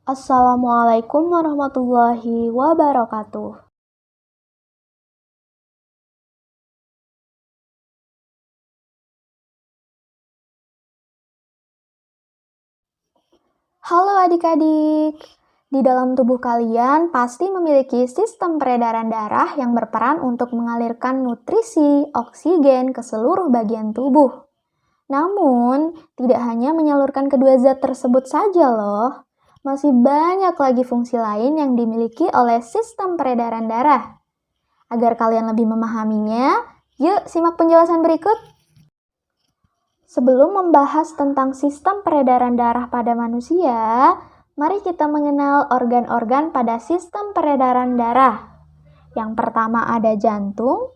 Assalamualaikum warahmatullahi wabarakatuh. Halo adik-adik. Di dalam tubuh kalian pasti memiliki sistem peredaran darah yang berperan untuk mengalirkan nutrisi, oksigen ke seluruh bagian tubuh. Namun, tidak hanya menyalurkan kedua zat tersebut saja loh. Masih banyak lagi fungsi lain yang dimiliki oleh sistem peredaran darah. Agar kalian lebih memahaminya, yuk simak penjelasan berikut. Sebelum membahas tentang sistem peredaran darah pada manusia, mari kita mengenal organ-organ pada sistem peredaran darah. Yang pertama ada jantung,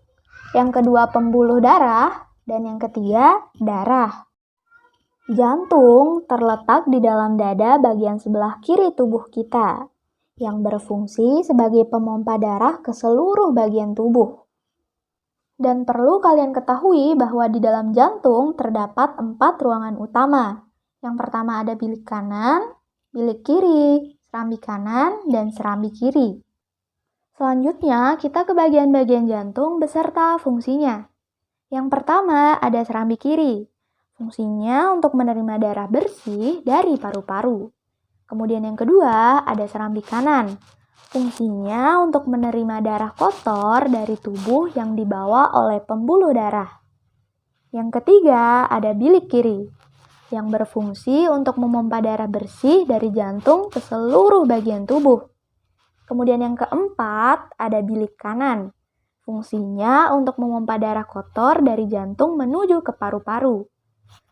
yang kedua pembuluh darah, dan yang ketiga darah. Jantung terletak di dalam dada bagian sebelah kiri tubuh kita, yang berfungsi sebagai pemompa darah ke seluruh bagian tubuh. Dan perlu kalian ketahui bahwa di dalam jantung terdapat 4 ruangan utama. Yang pertama ada bilik kanan, bilik kiri, serambi kanan, dan serambi kiri. Selanjutnya, kita ke bagian-bagian jantung beserta fungsinya. Yang pertama ada serambi kiri. Fungsinya untuk menerima darah bersih dari paru-paru. Kemudian yang kedua ada serambi kanan. Fungsinya untuk menerima darah kotor dari tubuh yang dibawa oleh pembuluh darah. Yang ketiga ada bilik kiri, yang berfungsi untuk memompa darah bersih dari jantung ke seluruh bagian tubuh. Kemudian yang keempat ada bilik kanan. Fungsinya untuk memompa darah kotor dari jantung menuju ke paru-paru.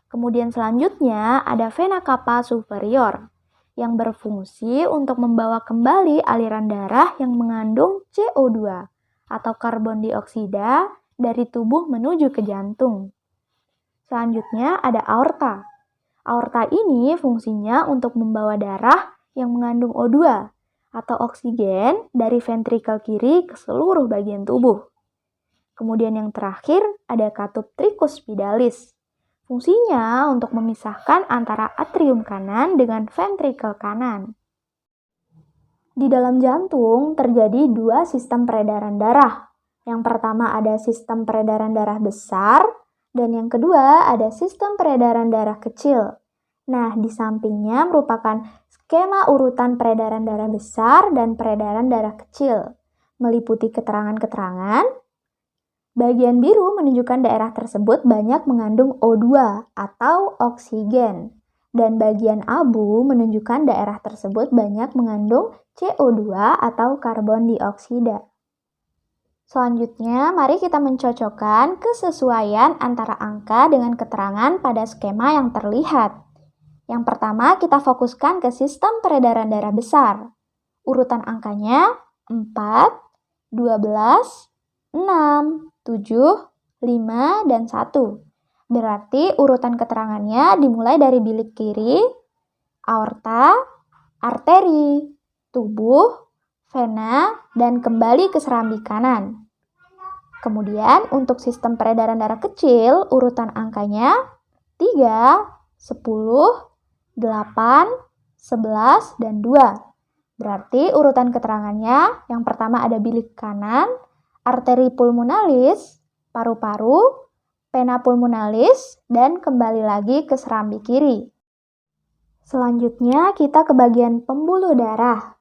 Kemudian selanjutnya ada vena cava superior, yang berfungsi untuk membawa kembali aliran darah yang mengandung CO2 atau karbon dioksida dari tubuh menuju ke jantung. Selanjutnya ada aorta. Aorta ini fungsinya untuk membawa darah yang mengandung O2 atau oksigen dari ventrikel kiri ke seluruh bagian tubuh. Kemudian yang terakhir ada katup tricuspidalis. Fungsinya untuk memisahkan antara atrium kanan dengan ventrikel kanan. Di dalam jantung terjadi 2 sistem peredaran darah. Yang pertama ada sistem peredaran darah besar, dan yang kedua ada sistem peredaran darah kecil. Nah, di sampingnya merupakan skema urutan peredaran darah besar dan peredaran darah kecil, meliputi keterangan-keterangan. Bagian biru menunjukkan daerah tersebut banyak mengandung O2 atau oksigen, dan bagian abu menunjukkan daerah tersebut banyak mengandung CO2 atau karbon dioksida. Selanjutnya, mari kita mencocokkan kesesuaian antara angka dengan keterangan pada skema yang terlihat. Yang pertama, kita fokuskan ke sistem peredaran darah besar. Urutan angkanya 4, 12, 6, 7, 5, dan 1. Berarti urutan keterangannya dimulai dari bilik kiri, aorta, arteri, tubuh, vena, dan kembali ke serambi kanan. Kemudian untuk sistem peredaran darah kecil, urutan angkanya 3, 10, 8, 11, dan 2. Berarti urutan keterangannya yang pertama ada bilik kanan, arteri pulmonalis, paru-paru, vena pulmonalis, dan kembali lagi ke serambi kiri. Selanjutnya kita ke bagian pembuluh darah.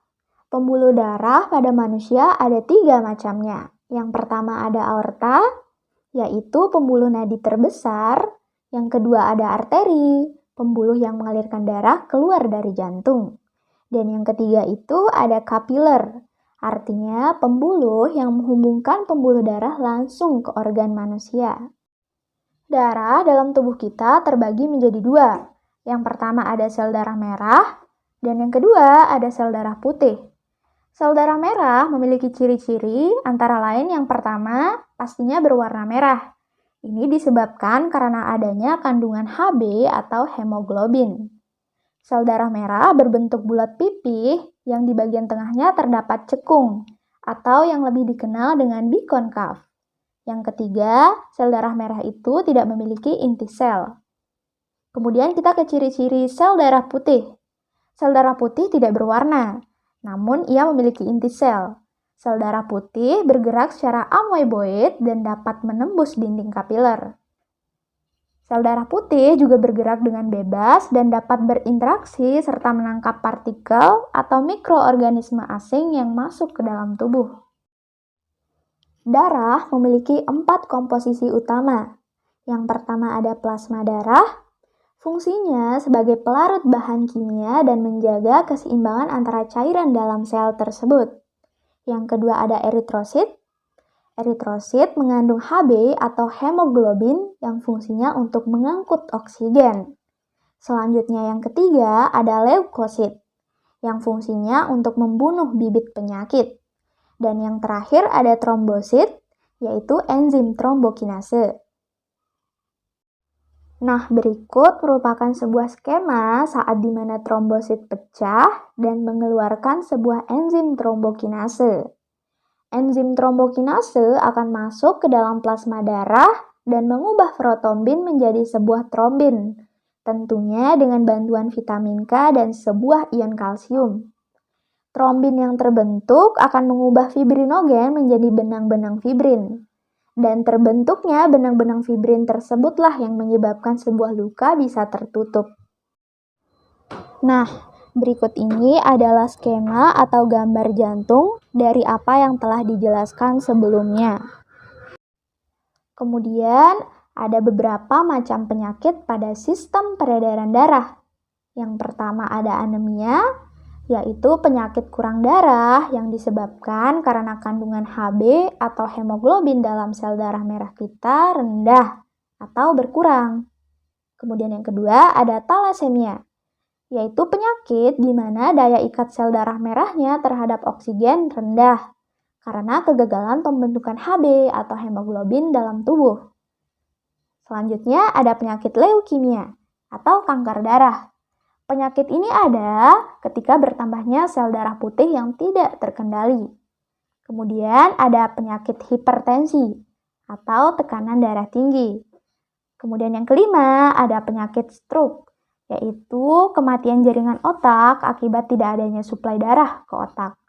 Pembuluh darah pada manusia ada 3 macamnya. Yang pertama ada aorta, yaitu pembuluh nadi terbesar. Yang kedua ada arteri, pembuluh yang mengalirkan darah keluar dari jantung. Dan yang ketiga itu ada kapiler, artinya pembuluh yang menghubungkan pembuluh darah langsung ke organ manusia. Darah dalam tubuh kita terbagi menjadi 2. Yang pertama ada sel darah merah, dan yang kedua ada sel darah putih. Sel darah merah memiliki ciri-ciri antara lain yang pertama pastinya berwarna merah. Ini disebabkan karena adanya kandungan Hb atau hemoglobin. Sel darah merah berbentuk bulat pipih yang di bagian tengahnya terdapat cekung atau yang lebih dikenal dengan bikonkav. Yang ketiga, sel darah merah itu tidak memiliki inti sel. Kemudian kita ke ciri-ciri sel darah putih. Sel darah putih tidak berwarna, namun ia memiliki inti sel. Sel darah putih bergerak secara amoeboid dan dapat menembus dinding kapiler. Sel darah putih juga bergerak dengan bebas dan dapat berinteraksi serta menangkap partikel atau mikroorganisme asing yang masuk ke dalam tubuh. Darah memiliki 4 komposisi utama. Yang pertama ada plasma darah. Fungsinya sebagai pelarut bahan kimia dan menjaga keseimbangan antara cairan dalam sel tersebut. Yang kedua ada eritrosit. Eritrosit mengandung Hb atau hemoglobin yang fungsinya untuk mengangkut oksigen. Selanjutnya yang ketiga ada leukosit yang fungsinya untuk membunuh bibit penyakit. Dan yang terakhir ada trombosit yaitu enzim trombokinase. Nah, berikut merupakan sebuah skema saat di mana trombosit pecah dan mengeluarkan sebuah enzim trombokinase. Enzim trombokinase akan masuk ke dalam plasma darah dan mengubah protombin menjadi sebuah trombin, tentunya dengan bantuan vitamin K dan sebuah ion kalsium. Trombin yang terbentuk akan mengubah fibrinogen menjadi benang-benang fibrin. Dan terbentuknya benang-benang fibrin tersebutlah yang menyebabkan sebuah luka bisa tertutup. Nah, berikut ini adalah skema atau gambar jantung dari apa yang telah dijelaskan sebelumnya. Kemudian, ada beberapa macam penyakit pada sistem peredaran darah. Yang pertama ada anemia, yaitu penyakit kurang darah yang disebabkan karena kandungan Hb atau hemoglobin dalam sel darah merah kita rendah atau berkurang. Kemudian yang kedua ada talasemia, yaitu penyakit di mana daya ikat sel darah merahnya terhadap oksigen rendah karena kegagalan pembentukan Hb atau hemoglobin dalam tubuh. Selanjutnya ada penyakit leukemia atau kanker darah. Penyakit ini ada ketika bertambahnya sel darah putih yang tidak terkendali. Kemudian ada penyakit hipertensi atau tekanan darah tinggi. Kemudian yang kelima ada penyakit stroke, yaitu kematian jaringan otak akibat tidak adanya suplai darah ke otak.